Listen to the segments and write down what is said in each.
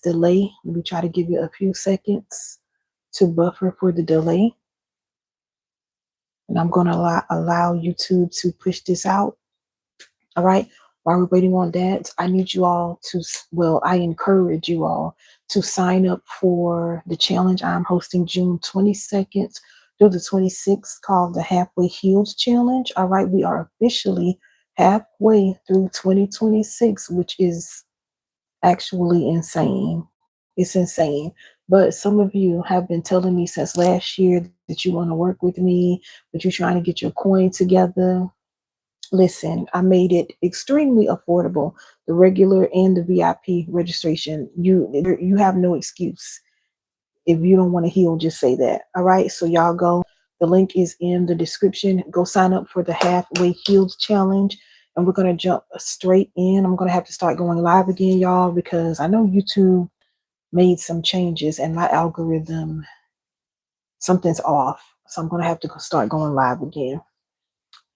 delay. Let me try to give you a few seconds to buffer for the delay. And I'm going to allow YouTube to push this out. All right. While we're waiting on that, I need you all to, well, I encourage you all to sign up for the challenge I'm hosting June 22nd through the 26th, called the Halfway Healed Challenge. All right. We are officially halfway through 2026, which is actually insane. It's insane. But some of you have been telling me since last year that you want to work with me, that you're trying to get your coin together. Listen, I made it extremely affordable. The regular and the VIP registration. You have no excuse. If you don't want to heal, just say that. All right. So y'all go. The link is in the description. Go sign up for the Halfway Healed Challenge. And we're going to jump straight in. I'm going to have to start going live again, y'all, because I know YouTube made some changes and my algorithm, something's off. So I'm going to have to start going live again.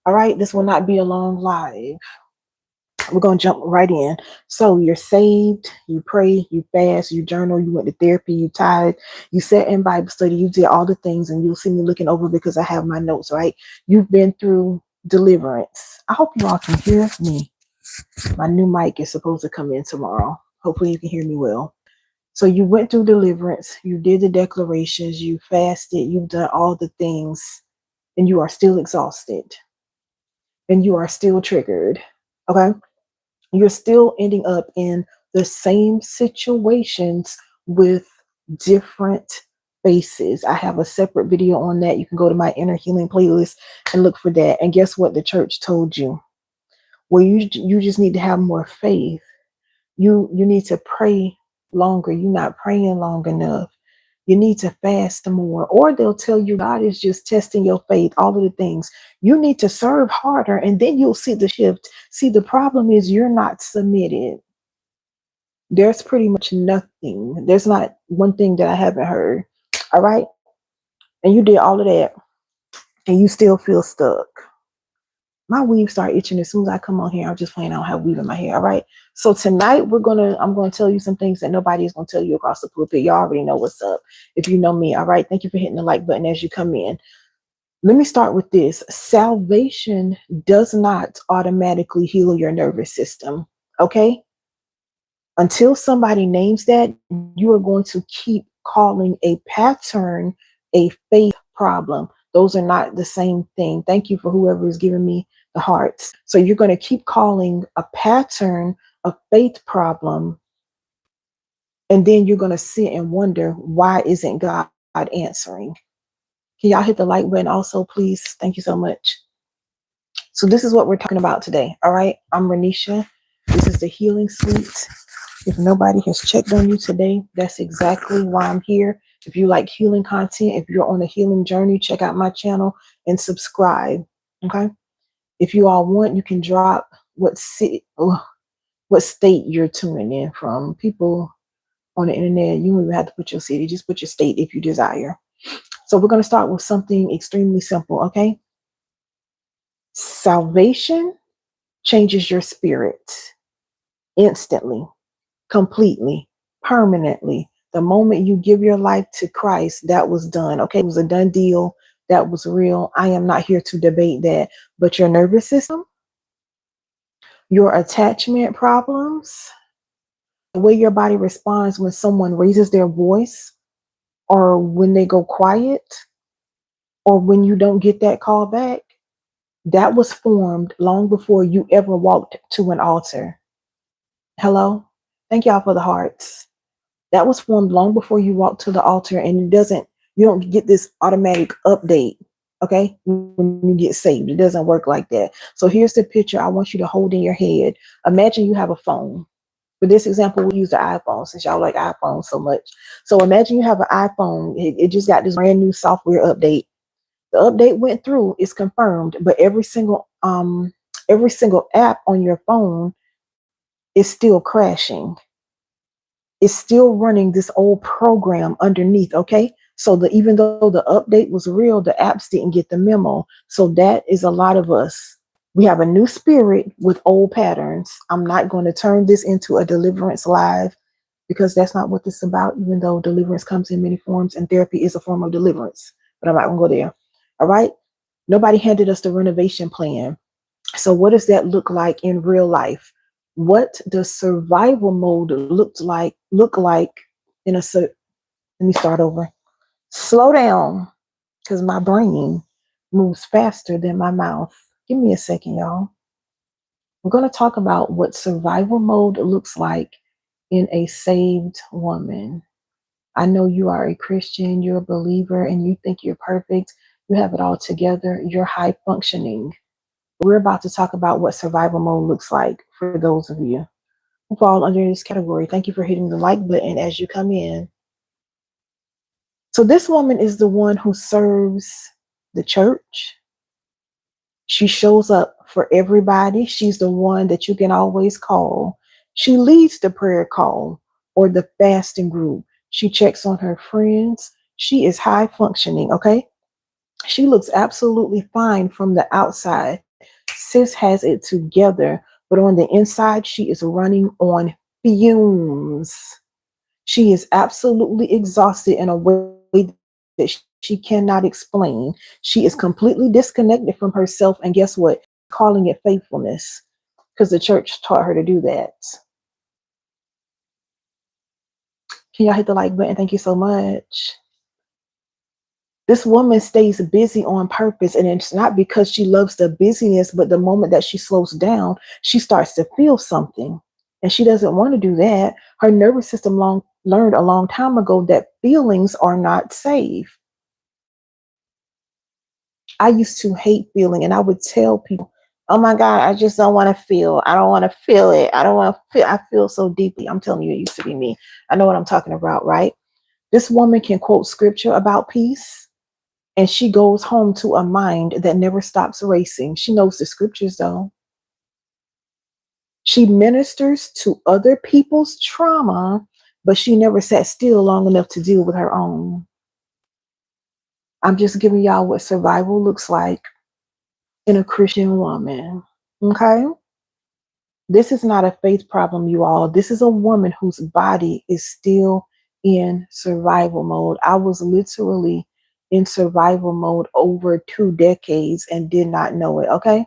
All right. This will not be a long live. We're going to jump right in. So you're saved, you pray, you fast, you journal, you went to therapy, you tithe, you sat in Bible study, you did all the things, and you'll see me looking over because I have my notes, right? You've been through deliverance. I hope you all can hear me. My new mic is supposed to come in tomorrow. Hopefully you can hear me well. So you went through deliverance, you did the declarations, you fasted, you've done all the things, and you are still exhausted, and you are still triggered, okay? You're still ending up in the same situations with different faces. I have a separate video on that. You can go to my inner healing playlist and look for that. And guess what the church told you? Well, you just need to have more faith. You need to pray longer. You're not praying long enough. You need to fast more. Or they'll tell you God is just testing your faith, all of the things. You need to serve harder, and then you'll see the shift. See, the problem is you're not submitted. There's pretty much nothing. There's not one thing that I haven't heard. All right. And you did all of that, and you still feel stuck. My weave start itching as soon as I come on here. I'm just playing. I don't have weave in my hair. All right. So tonight I'm gonna tell you some things that nobody is gonna tell you across the pulpit. Y'all already know what's up if you know me. All right. Thank you for hitting the like button as you come in. Let me start with this. Salvation does not automatically heal your nervous system. Okay. Until somebody names that, you are going to keep calling a pattern a faith problem. Those are not the same thing. Thank you for whoever is giving me the hearts. So you're going to keep calling a pattern a faith problem. And then you're going to sit and wonder, why isn't God answering? Can y'all hit the like button also, please? Thank you so much. So this is what we're talking about today. All right. I'm Renisha. This is the Healing Suite. If nobody has checked on you today, that's exactly why I'm here. If you like healing content, if you're on a healing journey, check out my channel and subscribe. Okay. If you all want, you can drop what state you're tuning in from. People on the internet, you don't even have to put your city, just put your state if you desire. So we're going to start with something extremely simple. Okay. Salvation changes your spirit instantly, completely, permanently. The moment you give your life to Christ, that was done. Okay. It was a done deal. That was real. I am not here to debate that. But your nervous system, your attachment problems, the way your body responds when someone raises their voice, or when they go quiet, or when you don't get that call back, that was formed long before you ever walked to an altar. Hello? Thank y'all for the hearts. That was formed long before you walked to the altar, and you don't get this automatic update, okay, when you get saved. It doesn't work like that. So here's the picture I want you to hold in your head. Imagine you have a phone. For this example, we use the iPhone since y'all like iPhones so much. So imagine you have an iPhone. It just got this brand new software update. The update went through, it's confirmed, but every single app on your phone is still crashing. It's still running this old program underneath, okay? So even though the update was real, the apps didn't get the memo. So that is a lot of us. We have a new spirit with old patterns. I'm not going to turn this into a deliverance live. because that's not what this is about, even though deliverance comes in many forms and therapy is a form of deliverance. But I'm not going to go there. All right. Nobody handed us the renovation plan. So, what does that look like in real life? What does survival mode look like in a let me start over. Slow down, because my brain moves faster than my mouth. Give me a second, y'all. We're going to talk about what survival mode looks like in a saved woman. I know you are a Christian, you're a believer, and you think you're perfect. You have it all together. You're high functioning. We're about to talk about what survival mode looks like for those of you who fall under this category. Thank you for hitting the like button as you come in. So, this woman is the one who serves the church. She shows up for everybody. She's the one that you can always call. She leads the prayer call or the fasting group. She checks on her friends. She is high functioning, okay? She looks absolutely fine from the outside. Sis has it together, but on the inside, she is running on fumes. She is absolutely exhausted in a way that she cannot explain. She is completely disconnected from herself. And guess what? Calling it faithfulness because the church taught her to do that. Can y'all hit the like button? Thank you so much. This woman stays busy on purpose, and it's not because she loves the busyness, but the moment that she slows down, she starts to feel something. And she doesn't want to do that. Her nervous system learned a long time ago that feelings are not safe. I used to hate feeling, and I would tell people, oh my God, I just don't want to feel. I don't want to feel it. I don't want to feel. I feel so deeply. I'm telling you, it used to be me. I know what I'm talking about, right? This woman can quote scripture about peace, and she goes home to a mind that never stops racing. She knows the scriptures, though. She ministers to other people's trauma, but she never sat still long enough to deal with her own. I'm just giving y'all what survival looks like in a Christian woman. Okay? This is not a faith problem, you all. This is a woman whose body is still in survival mode. I was literally in survival mode over 2 decades and did not know it. Okay?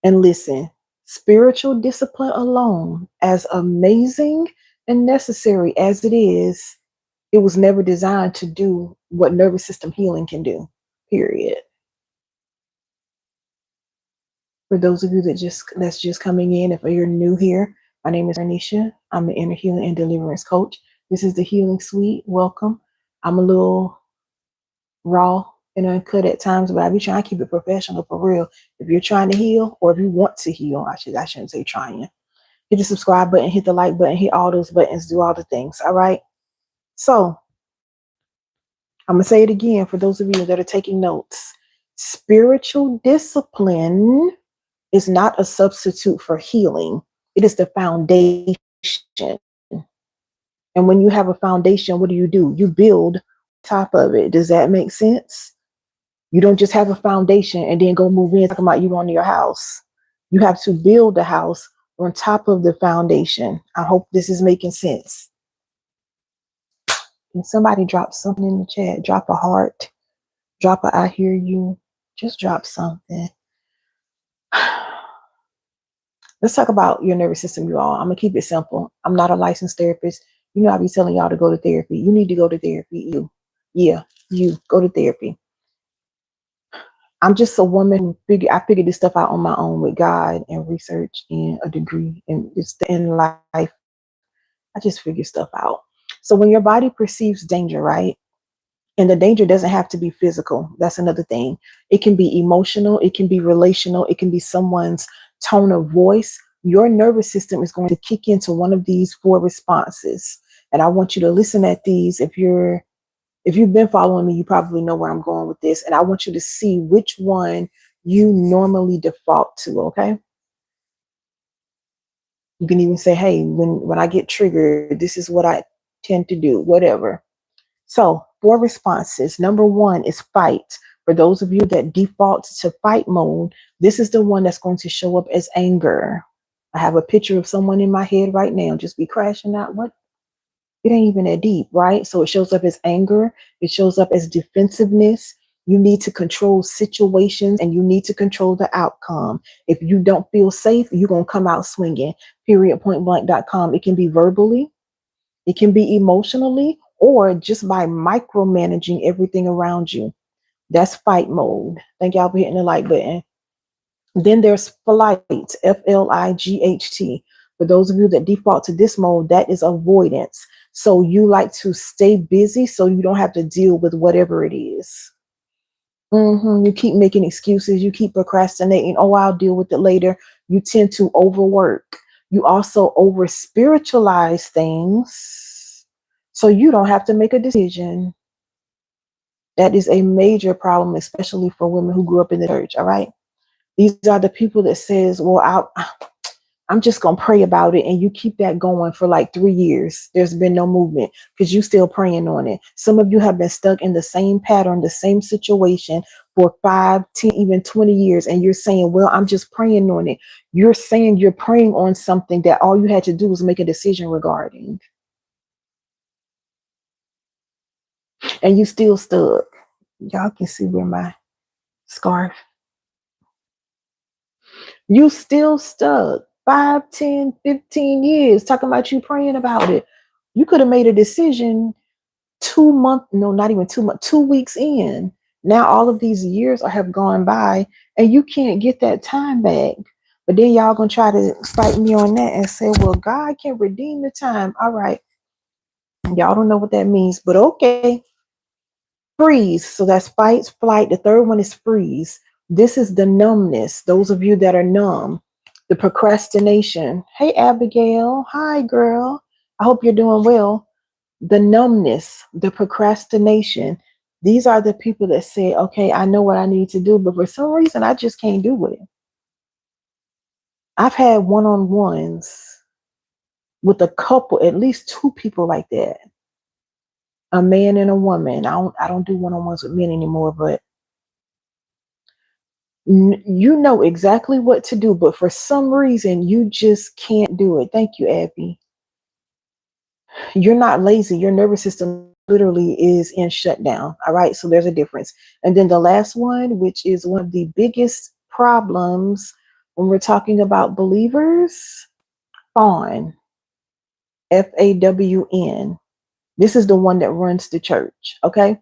And listen, spiritual discipline alone, as amazing and necessary as it was never designed to do what nervous system healing can do, period. For those of you that's just coming in, if you're new here, my name is Anisha. I'm an inner healing and deliverance coach. This is the Healing Suite. Welcome. I'm a little raw and uncut at times, but I be trying to keep it professional for real. If you're trying to heal, or if you want to heal, I shouldn't say trying. Hit the subscribe button, hit the like button, hit all those buttons, do all the things. All right. So I'm gonna say it again for those of you that are taking notes. Spiritual discipline is not a substitute for healing. It is the foundation. And when you have a foundation, what do? You build top of it. Does that make sense? You don't just have a foundation and then go move in talking about you on your house. You have to build the house on top of the foundation. I hope this is making sense. Can somebody drop something in the chat? Drop a heart. Drop a I hear you. Just drop something. Let's talk about your nervous system, you all. I'm going to keep it simple. I'm not a licensed therapist. You know, I be telling y'all to go to therapy. You need to go to therapy. You go to therapy. I'm just a woman who I figured this stuff out on my own with God and research and a degree and just in life. I just figure stuff out. So when your body perceives danger, right? And the danger doesn't have to be physical. That's another thing. It can be emotional. It can be relational. It can be someone's tone of voice. Your nervous system is going to kick into one of these 4 responses. And I want you to listen at these. If you've been following me, you probably know where I'm going with this. And I want you to see which one you normally default to, okay? You can even say, hey, when I get triggered, this is what I tend to do, whatever. So 4 responses. Number 1 is fight. For those of you that default to fight mode, this is the one that's going to show up as anger. I have a picture of someone in my head right now. Just be crashing out. What It ain't even that deep, right? So it shows up as anger, it shows up as defensiveness. You need to control situations and you need to control the outcome. If you don't feel safe, you're going to come out swinging. Period. Pointblank.com. It can be verbally, it can be emotionally, or just by micromanaging everything around you. That's fight mode. Thank y'all for hitting the like button. Then there's flight, FLIGHT. For those of you that default to this mode, that is avoidance. So you like to stay busy so you don't have to deal with whatever it is. You keep making excuses. You keep procrastinating. Oh, I'll deal with it later. You tend to overwork. You also over spiritualize things so you don't have to make a decision. That is a major problem, especially for women who grew up in the church. All right. These are the people that says, well, I'm just going to pray about it. And you keep that going for like 3 years. There's been no movement because you still praying on it. Some of you have been stuck in the same pattern, the same situation for 5, 10, even 20 years. And you're saying, well, I'm just praying on it. You're saying you're praying on something that all you had to do was make a decision regarding. And you still stuck. Y'all can see where my scarf. You still stuck 5, 10, 15 years talking about you praying about it. You could have made a decision 2 months, no, not even 2 months, 2 weeks in. Now all of these years have gone by and you can't get that time back. But then y'all gonna try to fight me on that and say, well, God can redeem the time. All right. Y'all don't know what that means, but okay. Freeze. So that's fight, flight. The third one is freeze. This is the numbness. Those of you that are numb, the procrastination. Hey, Abigail. Hi, girl. I hope you're doing well. The numbness, the procrastination. These are the people that say, okay, I know what I need to do, but for some reason, I just can't do it. I've had one-on-ones with a couple, at least 2 people like that. A man and a woman. I don't do one-on-ones with men anymore, but you know exactly what to do, but for some reason you just can't do it. Thank you, Abby. You're not lazy. Your nervous system literally is in shutdown. All right. So there's a difference. And then the last one, which is one of the biggest problems when we're talking about believers, Fawn, Fawn. This is the one that runs the church. Okay.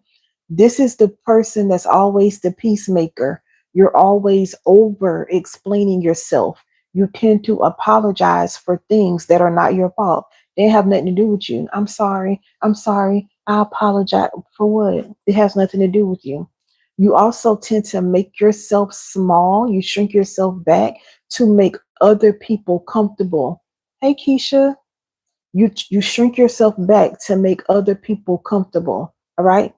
This is the person that's always the peacemaker. You're always over explaining yourself. You tend to apologize for things that are not your fault. They have nothing to do with you. I'm sorry. I'm sorry. I apologize for what? It has nothing to do with you. You also tend to make yourself small. You shrink yourself back to make other people comfortable. Hey, Keisha, you shrink yourself back to make other people comfortable. All right.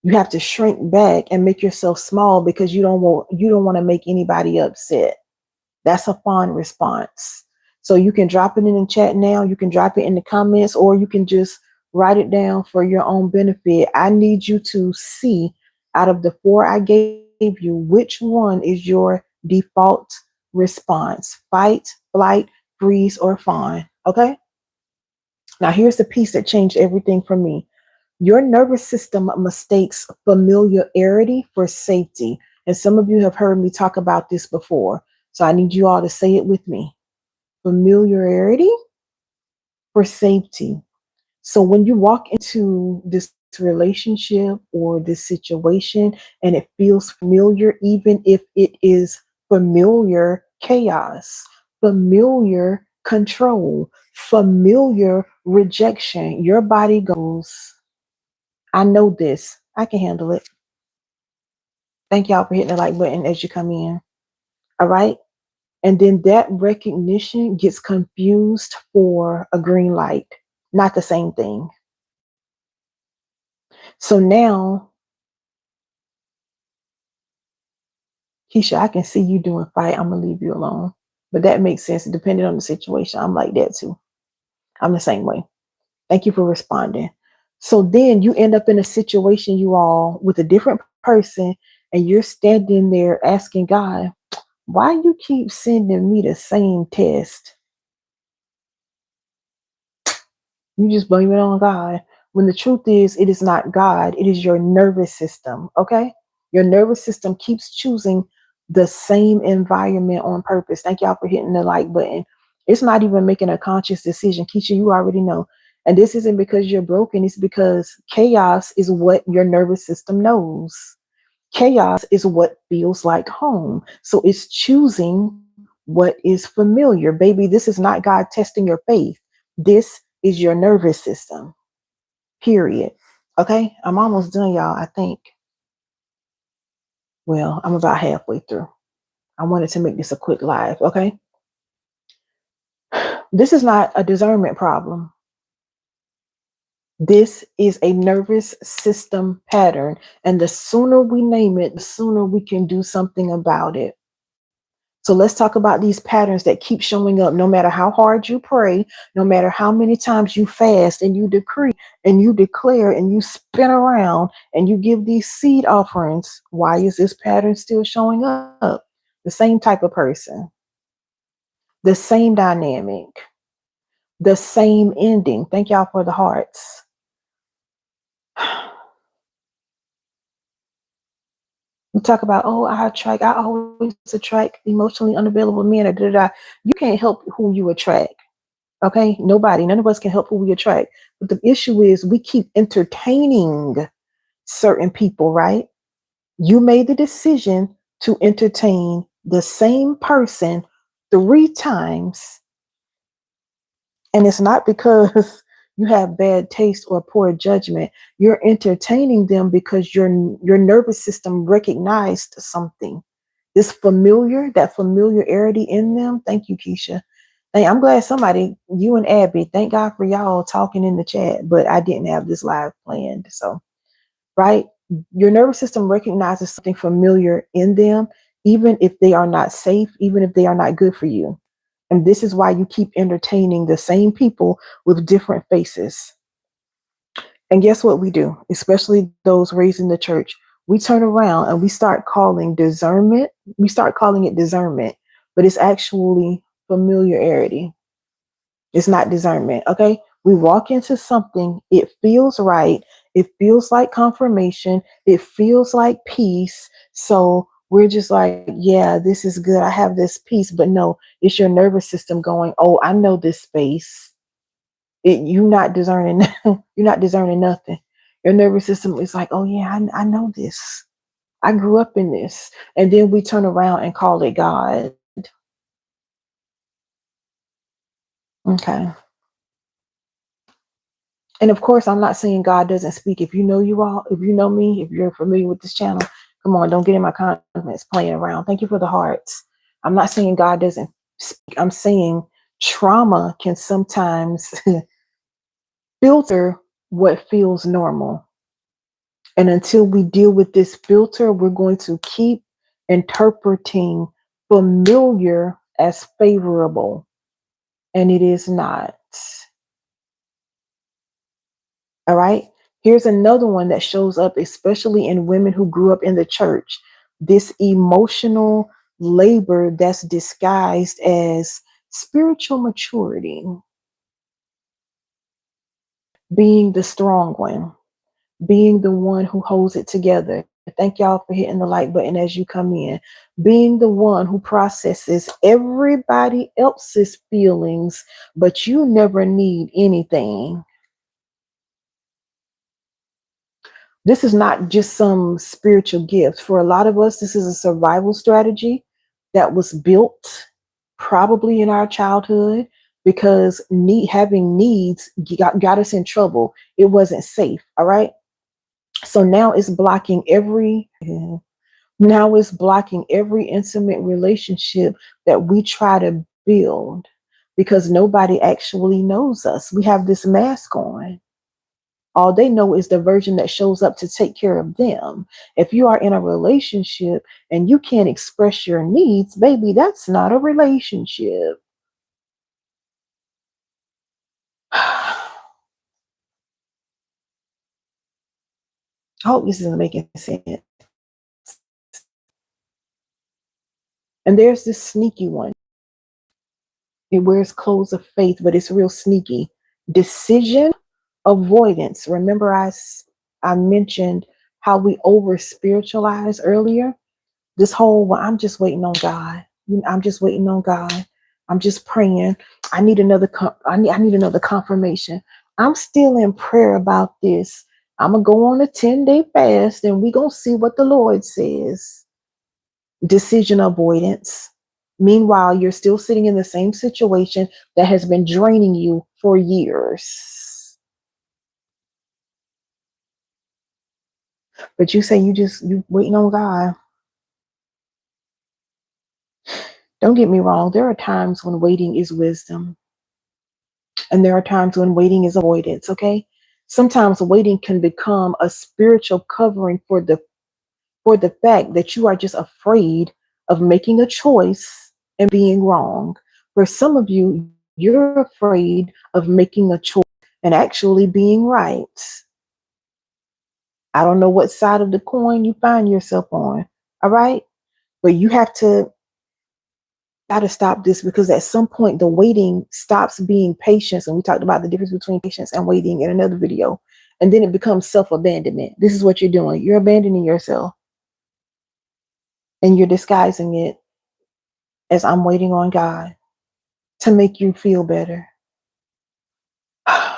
You have to shrink back and make yourself small because you don't want to make anybody upset. That's a fun response. So you can drop it in the chat now, you can drop it in the comments, or you can just write it down for your own benefit. I need you to see out of the 4 I gave you, which one is your default response: fight, flight, freeze, or fawn. Okay. Now here's the piece that changed everything for me. Your nervous system mistakes familiarity for safety. And some of you have heard me talk about this before. So I need you all to say it with me. Familiarity for safety. So when you walk into this relationship or this situation and it feels familiar, even if it is familiar chaos, familiar control, familiar rejection, your body goes, I know this. I can handle it. Thank y'all for hitting the like button as you come in. All right. And then that recognition gets confused for a green light. Not the same thing. So now, Keisha, I can see you doing fight. I'm going to leave you alone. But that makes sense. Depending on the situation, I'm like that too. I'm the same way. Thank you for responding. So then you end up in a situation, you all, with a different person, and you're standing there asking God, why you keep sending me the same test? You just blame it on God. When the truth is, it is not God, it is your nervous system. Okay. Your nervous system keeps choosing the same environment on purpose. Thank y'all for hitting the like button. It's not even making a conscious decision. Keisha, you already know. And this isn't because you're broken, it's because chaos is what your nervous system knows. Chaos is what feels like home. So it's choosing what is familiar. Baby, this is not God testing your faith. This is your nervous system. Period. Okay, I'm almost done, y'all. I think. Well, I'm about halfway through. I wanted to make this a quick live. Okay, this is not a discernment problem. This is a nervous system pattern. And the sooner we name it, the sooner we can do something about it. So let's talk about these patterns that keep showing up no matter how hard you pray, no matter how many times you fast and you decree and you declare and you spin around and you give these seed offerings. Why is this pattern still showing up? The same type of person, the same dynamic, the same ending. Thank y'all for the hearts. You talk about, oh, I always attract emotionally unavailable men. Or da, da, da. You can't help who you attract. Okay, none of us can help who we attract. But the issue is we keep entertaining certain people, right? You made the decision to entertain the same person 3 times, and it's not because you have bad taste or poor judgment. You're entertaining them because your nervous system recognized something. This familiar, that familiarity in them. Thank you, Keisha. Hey, I'm glad somebody, you and Abby, thank God for y'all talking in the chat, but I didn't have this live planned. So, right? Your nervous system recognizes something familiar in them, even if they are not safe, even if they are not good for you. And this is why you keep entertaining the same people with different faces. And guess what we do, especially those raised in the church? We turn around and we start calling discernment. We start calling it discernment, but it's actually familiarity. It's not discernment. Okay. We walk into something, it feels right. It feels like confirmation. It feels like peace. So we're just like, yeah, this is good. I have this peace. But no, it's your nervous system going, oh, I know this space. You're not discerning. You're not discerning nothing. Your nervous system is like, oh, yeah, I know this. I grew up in this. And then we turn around and call it God. Okay. And of course, I'm not saying God doesn't speak. If you know if you know me, if you're familiar with this channel, come on, don't get in my comments playing around. Thank you for the hearts. I'm not saying God doesn't speak. I'm saying trauma can sometimes filter what feels normal. And until we deal with this filter, we're going to keep interpreting familiar as favorable, and it is not. All right. Here's another one that shows up, especially in women who grew up in the church. This emotional labor that's disguised as spiritual maturity, being the strong one, being the one who holds it together. Thank y'all for hitting the like button as you come in. Being the one who processes everybody else's feelings, but you never need anything. This is not just some spiritual gift. For a lot of us, this is a survival strategy that was built probably in our childhood because having needs got us in trouble. It wasn't safe. All right. So now it's blocking every intimate relationship that we try to build because nobody actually knows us. We have this mask on. All they know is the version that shows up to take care of them. If you are in a relationship and you can't express your needs, baby, that's not a relationship. I hope this isn't making sense. And there's this sneaky one. It wears clothes of faith, but it's real sneaky. Decision avoidance. Remember, I mentioned how we over spiritualize earlier. This whole, well, I'm just waiting on God. I'm just waiting on God. I'm just praying. I need another confirmation. I'm still in prayer about this. I'm gonna go on a 10-day fast and we gonna see what the Lord says. Decision avoidance. Meanwhile, you're still sitting in the same situation that has been draining you for years. But you say you waiting on God. Don't get me wrong, there are times when waiting is wisdom, and there are times when waiting is avoidance, okay? Sometimes waiting can become a spiritual covering for the fact that you are just afraid of making a choice and being wrong. For some of you, you're afraid of making a choice and actually being right. I don't know what side of the coin you find yourself on, all right? But you have to got to stop this, because at some point the waiting stops being patience, and we talked about the difference between patience and waiting in another video, and then it becomes self-abandonment. This is what you're doing. You're abandoning yourself, and you're disguising it as I'm waiting on God to make you feel better. The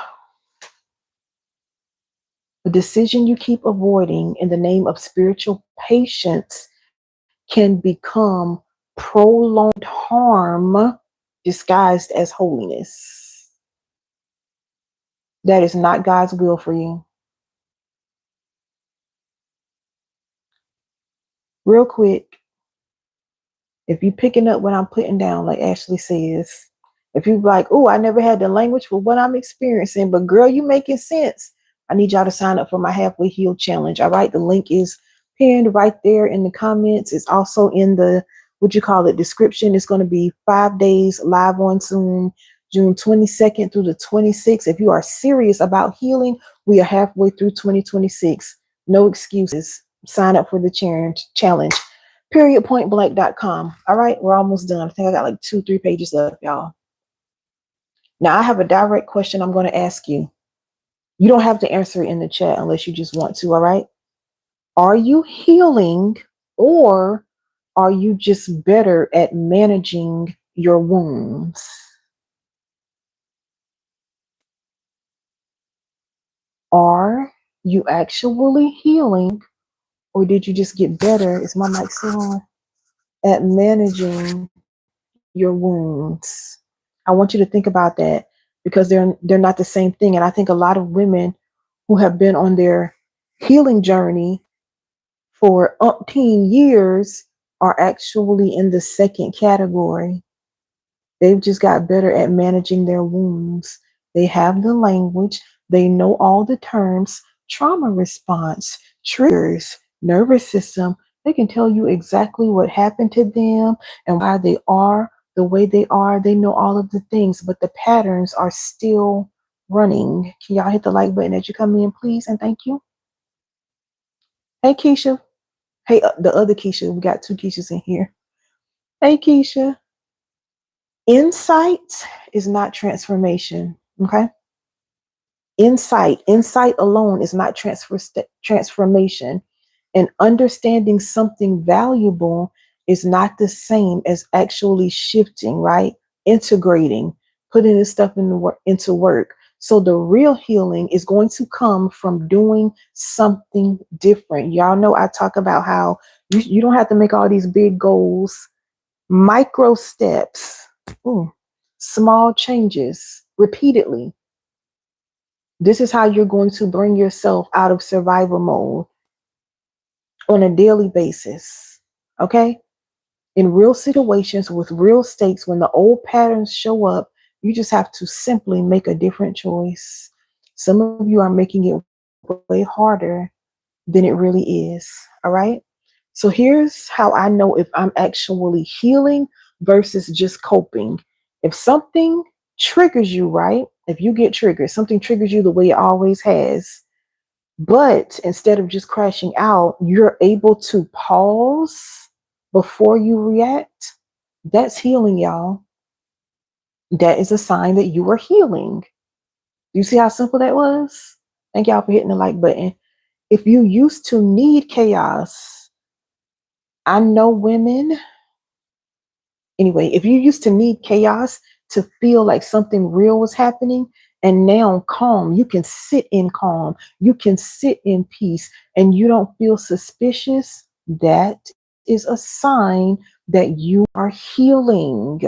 decision you keep avoiding in the name of spiritual patience can become prolonged harm disguised as holiness. That is not God's will for you. Real quick, if you picking up what I'm putting down, like Ashley says, if you like, oh, I never had the language for what I'm experiencing, but girl, you making sense. I need y'all to sign up for my halfway healed challenge. All right. The link is pinned right there in the comments. It's also in the, what you call it, description. It's going to be 5 days live on Zoom, June 22nd through the 26th. If you are serious about healing, we are halfway through 2026. No excuses. Sign up for the challenge. Periodpointblank.com. All right, we're almost done. I think I got like 2-3 pages left, y'all. Now I have a direct question I'm going to ask you. You don't have to answer it in the chat unless you just want to. All right. Are you healing, or are you just better at managing your wounds? Are you actually healing, or did you just get better? Is my mic still on? At managing your wounds. I want you to think about that, because they're not the same thing. And I think a lot of women who have been on their healing journey for umpteen years are actually in the second category. They've just got better at managing their wounds. They have the language, they know all the terms, trauma response, triggers, nervous system. They can tell you exactly what happened to them and why they are the way they are. They know all of the things, but the patterns are still running. Can y'all hit the like button as you come in, please? And thank you. Hey, Keisha. Hey, the other Keisha. We got 2 Keishas in here. Hey, Keisha. Insight is not transformation. Okay. Insight alone is not transformation. And understanding something valuable is not the same as actually shifting, right? Integrating, putting this stuff into work. So the real healing is going to come from doing something different. Y'all know I talk about how you don't have to make all these big goals. Micro steps, small changes repeatedly. This is how you're going to bring yourself out of survival mode on a daily basis. Okay? In real situations with real stakes, when the old patterns show up, you just have to simply make a different choice. Some of you are making it way harder than it really is. All right? So here's how I know if I'm actually healing versus just coping. If something triggers you, right? If you get triggered, something triggers you the way it always has, but instead of just crashing out, you're able to pause before you react. That's healing, y'all. That is a sign that you are healing. You see how simple that was? Thank y'all for hitting the like button. If you used to need chaos, I know women. Anyway, if you used to need chaos to feel like something real was happening, and now calm, you can sit in calm, you can sit in peace, and you don't feel suspicious, that is a sign that you are healing.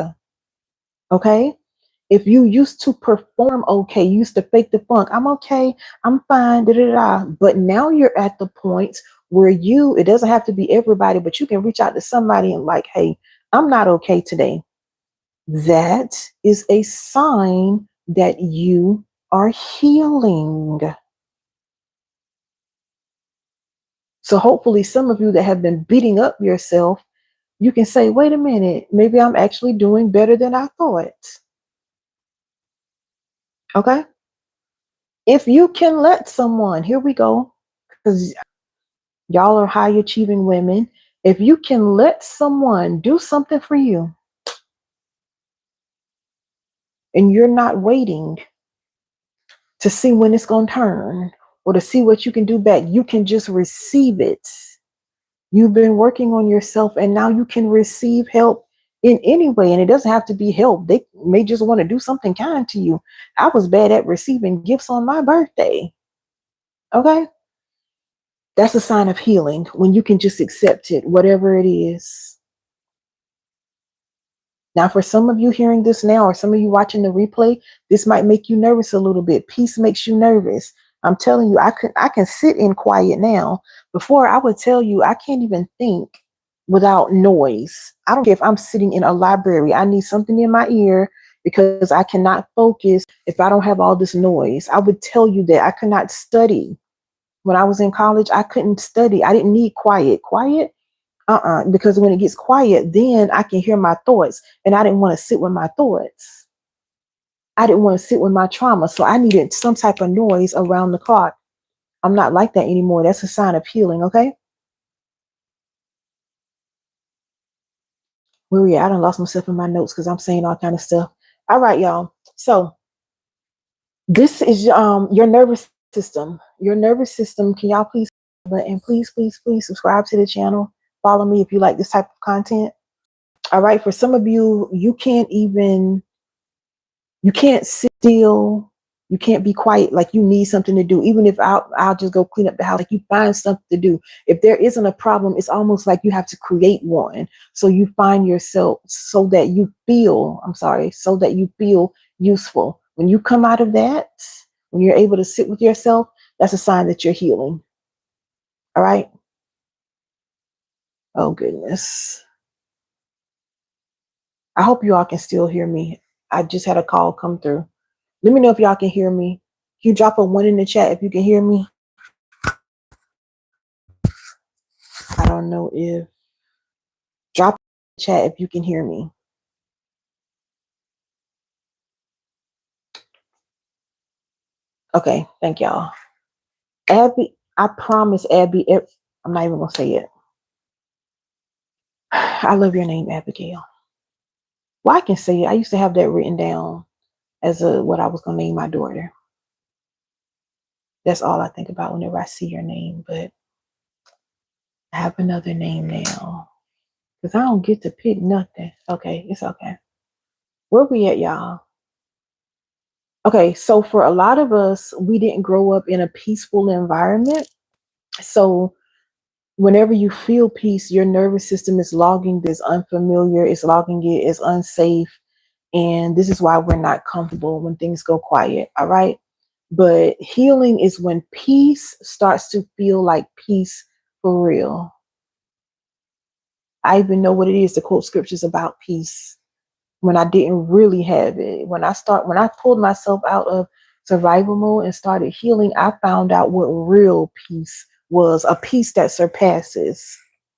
Okay? If you used to perform okay, you used to fake the funk, I'm okay, I'm fine, da da da. But now you're at the point where it doesn't have to be everybody, but you can reach out to somebody and like, hey, I'm not okay today. That is a sign that you are healing. So hopefully some of you that have been beating up yourself, you can say, wait a minute, maybe I'm actually doing better than I thought. Okay? If you can let someone, here we go, because y'all are high achieving women. If you can let someone do something for you and you're not waiting to see when it's going to turn or to see what you can do back, you can just receive it. You've been working on yourself and now you can receive help in any way. And it doesn't have to be help. They may just want to do something kind to you. I was bad at receiving gifts on my birthday. Okay? That's a sign of healing when you can just accept it, whatever it is. Now, for some of you hearing this now, or some of you watching the replay, this might make you nervous a little bit. Peace makes you nervous. I'm telling you, I can sit in quiet now. Before, I would tell you I can't even think without noise. I don't care if I'm sitting in a library. I need something in my ear because I cannot focus if I don't have all this noise. I would tell you that I could not study. When I was in college, I couldn't study. I didn't need quiet. Quiet? Because when it gets quiet, then I can hear my thoughts. And I didn't want to sit with my thoughts. I didn't want to sit with my trauma. So I needed some type of noise around the clock. I'm not like that anymore. That's a sign of healing, okay? Where we at? I done lost myself in my notes because I'm saying all kind of stuff. All right, y'all. So this is your nervous system. Your nervous system. Can y'all please and please subscribe to the channel. Follow me if you like this type of content. All right. For some of you, you can't sit still. You can't be quiet. Like you need something to do. Even if I'll just go clean up the house. Like you find something to do. If there isn't a problem, it's almost like you have to create one. So you find yourself so that you feel, so that you feel useful. When you come out of that, when you're able to sit with yourself, that's a sign that you're healing. All right. Oh goodness. I hope you all can still hear me. I just had a call come through. Let me know if y'all can hear me. Can you drop a 1 in the chat if you can hear me? I don't know if drop in the chat if you can hear me. Okay, thank y'all. Abby, I promise Abby, I'm not even gonna say it. I love your name, Abigail. Well, I can say it. I used to have that written down as what I was gonna name my daughter. That's all I think about whenever I see your name, but I have another name now. Because I don't get to pick nothing. Okay, it's okay. Where we at, y'all? Okay, so for a lot of us, we didn't grow up in a peaceful environment. So whenever you feel peace, your nervous system is logging this unfamiliar, it's logging it as unsafe. And this is why we're not comfortable when things go quiet. All right. But healing is when peace starts to feel like peace for real. I even know what it is to quote scriptures about peace when I didn't really have it. When I pulled myself out of survival mode and started healing, I found out what real peace was, a peace that surpasses.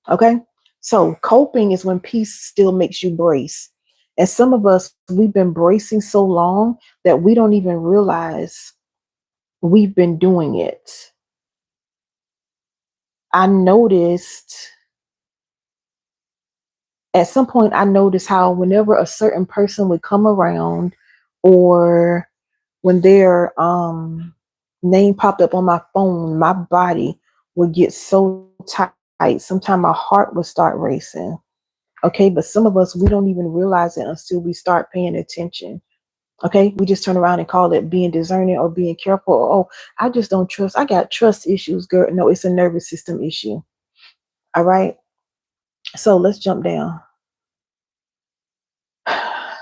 Okay. So coping is when peace still makes you brace. And some of us, we've been bracing so long that we don't even realize we've been doing it. I noticed at some point, I noticed how whenever a certain person would come around or when their name popped up on my phone, my body would get so tight. Sometimes my heart would start racing. Okay, but some of us, we don't even realize it until we start paying attention. Okay, we just turn around and call it being discerning or being careful. Oh, I just don't trust. I got trust issues, girl. No, it's a nervous system issue. All right, so let's jump down.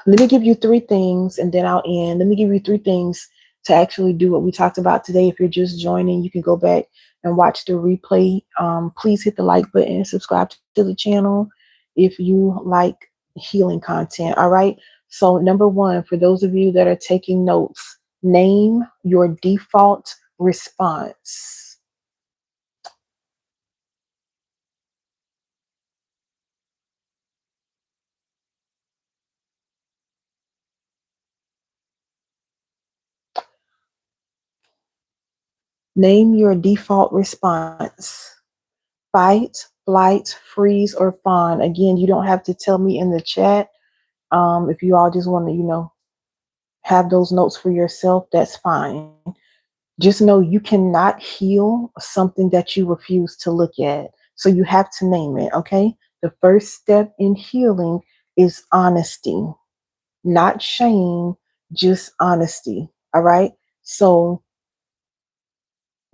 Let me give you three things and then I'll end. Let me give you three things to actually do what we talked about today. If you're just joining, you can go back and watch the replay. Please hit the like button and subscribe to the channel if you like healing content. All right. So, number one, for those of you that are taking notes, name your default response. Name your default response. Fight, flight, freeze, or fawn. Again, you don't have to tell me in the chat. If you all just want to, have those notes for yourself, that's fine. Just know you cannot heal something that you refuse to look at. So you have to name it, okay? The first step in healing is honesty, not shame, just honesty, all right? So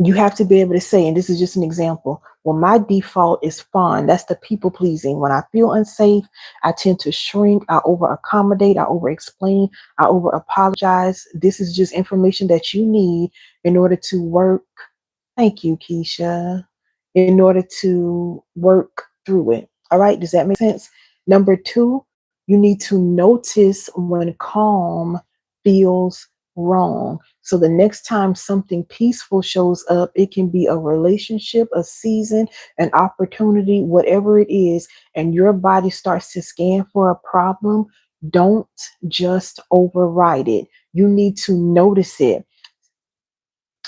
you have to be able to say, and this is just an example, well, my default is fawn. That's the people pleasing. When I feel unsafe, I tend to shrink, I over accommodate, I over explain, I over apologize. This is just information that you need in order to work. Thank you, Keisha. In order to work through it. All right, does that make sense? Number two, you need to notice when calm feels wrong. So the next time something peaceful shows up, it can be a relationship, a season, an opportunity, whatever it is, and your body starts to scan for a problem, don't just override it. You need to notice it.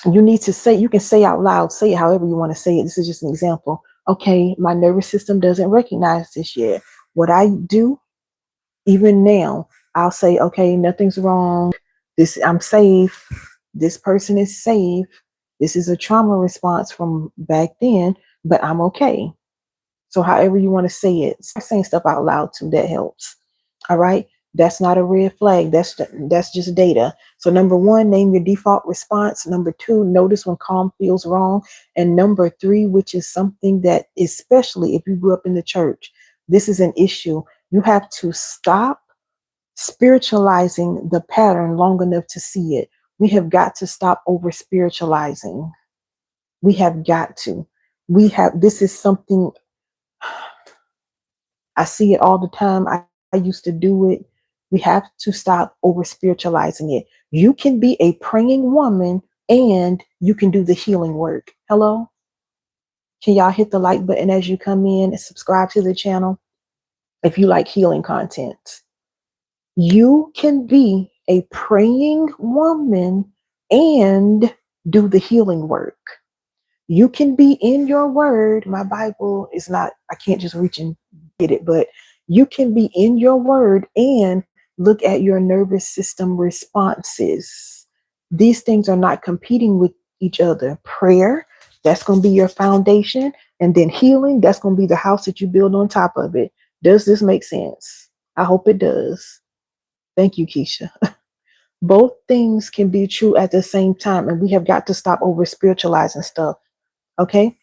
You need to say, you can say out loud, say it however you want to say it. This is just an example. Okay, my nervous system doesn't recognize this yet. What I do, even now, I'll say, okay, nothing's wrong. This, I'm safe. This person is safe. This is a trauma response from back then, but I'm okay. So however you want to say it, start saying stuff out loud too. That helps. All right. That's not a red flag. That's just data. So number one, name your default response. Number two, notice when calm feels wrong. And number three, which is something that, especially if you grew up in the church, this is an issue. You have to stop spiritualizing the pattern long enough to see it. We have got to stop over spiritualizing. We have got to. We have, this is something I see it all the time. I used to do it. We have to stop over spiritualizing it. You can be a praying woman and you can do the healing work. Hello? Can y'all hit the like button as you come in and subscribe to the channel if you like healing content? You can be a praying woman and do the healing work. You can be in your word. My Bible is not, I can't just reach and get it, but you can be in your word and look at your nervous system responses. These things are not competing with each other. Prayer, that's going to be your foundation. And then healing, that's going to be the house that you build on top of it. Does this make sense? I hope it does. Thank you, Keisha. Both things can be true at the same time, and we have got to stop over spiritualizing stuff. Okay.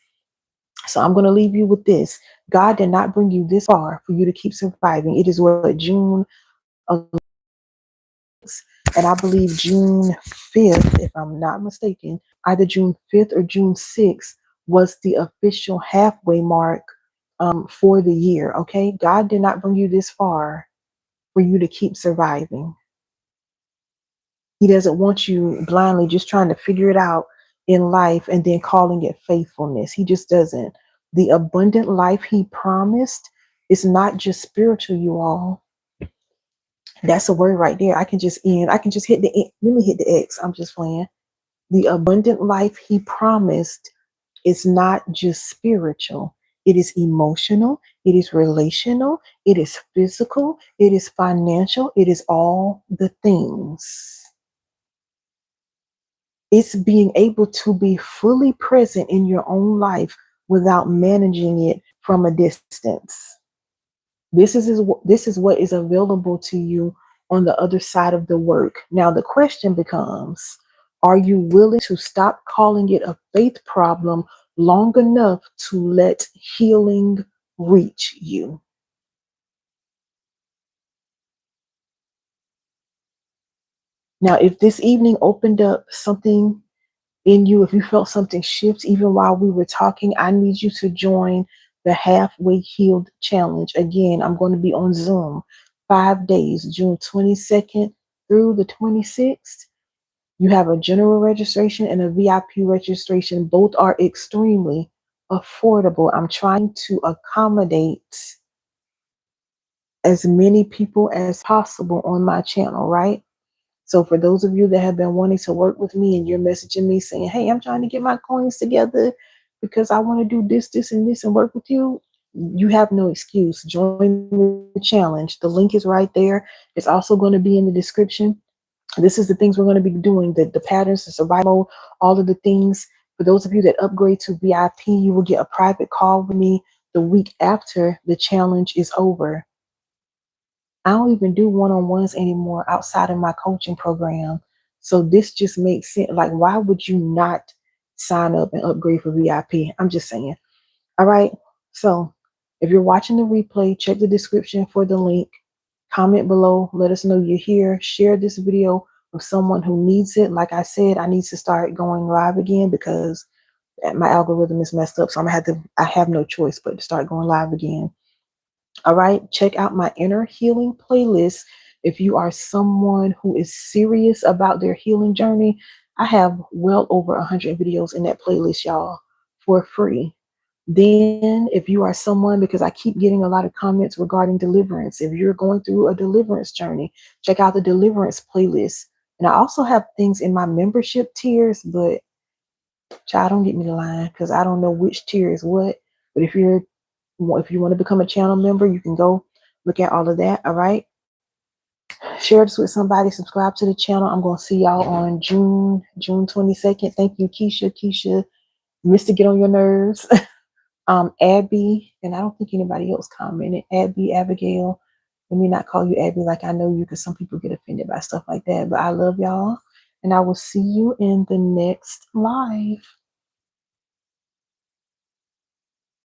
So I'm going to leave you with this. God did not bring you this far for you to keep surviving. It is what June 11th, and I believe June 5th, if I'm not mistaken, either June 5th or June 6th was the official halfway mark for the year. Okay. God did not bring you this far for you to keep surviving. He doesn't want you blindly just trying to figure it out in life and then calling it faithfulness. He just doesn't. The abundant life he promised is not just spiritual, you all. That's a word right there. I can just end. I can just hit the, let me hit the X. I'm just playing. The abundant life he promised is not just spiritual. It is emotional. It is relational. It is physical. It is financial. It is all the things. It's being able to be fully present in your own life without managing it from a distance. This is what is available to you on the other side of the work. Now the question becomes, are you willing to stop calling it a faith problem long enough to let healing reach you? Now, if this evening opened up something in you, if you felt something shift even while we were talking, I need you to join the Halfway Healed Challenge. Again, I'm going to be on Zoom 5 days, June 22nd through the 26th. You have a general registration and a VIP registration. Both are extremely affordable. I'm trying to accommodate as many people as possible on my channel, right? So for those of you that have been wanting to work with me and you're messaging me saying, hey, I'm trying to get my coins together because I want to do this, this, and this and work with you, you have no excuse. Join the challenge. The link is right there. It's also going to be in the description. This is the things we're going to be doing, the patterns, the survival mode, all of the things. For those of you that upgrade to VIP, you will get a private call with me the week after the challenge is over. I don't even do one-on-ones anymore outside of my coaching program. So this just makes sense. Like, why would you not sign up and upgrade for VIP? I'm just saying. All right. So if you're watching the replay, check the description for the link. Comment below. Let us know you're here. Share this video with someone who needs it. Like I said, I need to start going live again because my algorithm is messed up. So I have no choice but to start going live again. All right, check out my inner healing playlist. If you are someone who is serious about their healing journey, I have well over 100 videos in that playlist, y'all, for free. Then, if you are someone, because I keep getting a lot of comments regarding deliverance, if you're going through a deliverance journey, check out the deliverance playlist. And I also have things in my membership tiers, but child, don't get me the line because I don't know which tier is what. But if you want to become a channel member, you can go look at all of that. All right. Share this with somebody. Subscribe to the channel. I'm going to see y'all on June 22nd. Thank you, Keisha. Keisha, Mr. Get on Your Nerves. Abby, and I don't think anybody else commented. Abby, Abigail. Let me not call you Abby like I know you because some people get offended by stuff like that. But I love y'all. And I will see you in the next live.